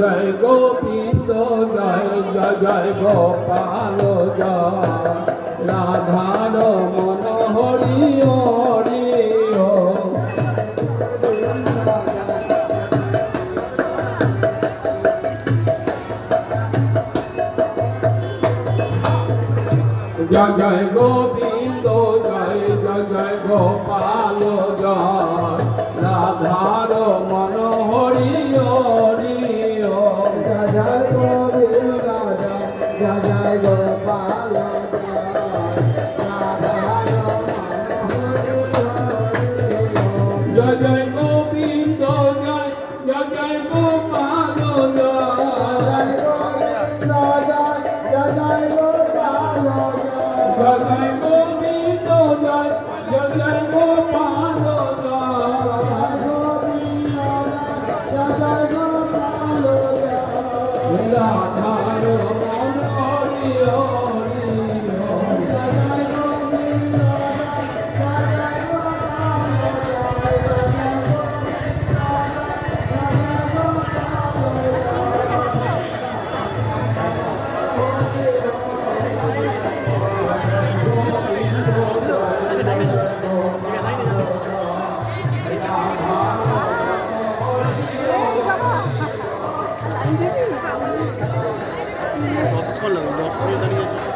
জয় গোবিন্দ জয় জয় জয় গোপাল জয় রাধার মন হরি হরি ও জয় জয় গোবিন্দ জয় জয় জয় গোপাল জয় রাধার মন হরি হরি ও জয় জয় গোবিন্দ জয় জয় গোপাল জয় জয় গোবিন্দ জয় জয় জয় গোপাল জয় জয় জয় গোবিন্দ জয় জয় জয় গোপাল জয় রাধার মন হরি হরি কতক্ষণ লাগবে 10 মিনিট দাঁড়িয়েছে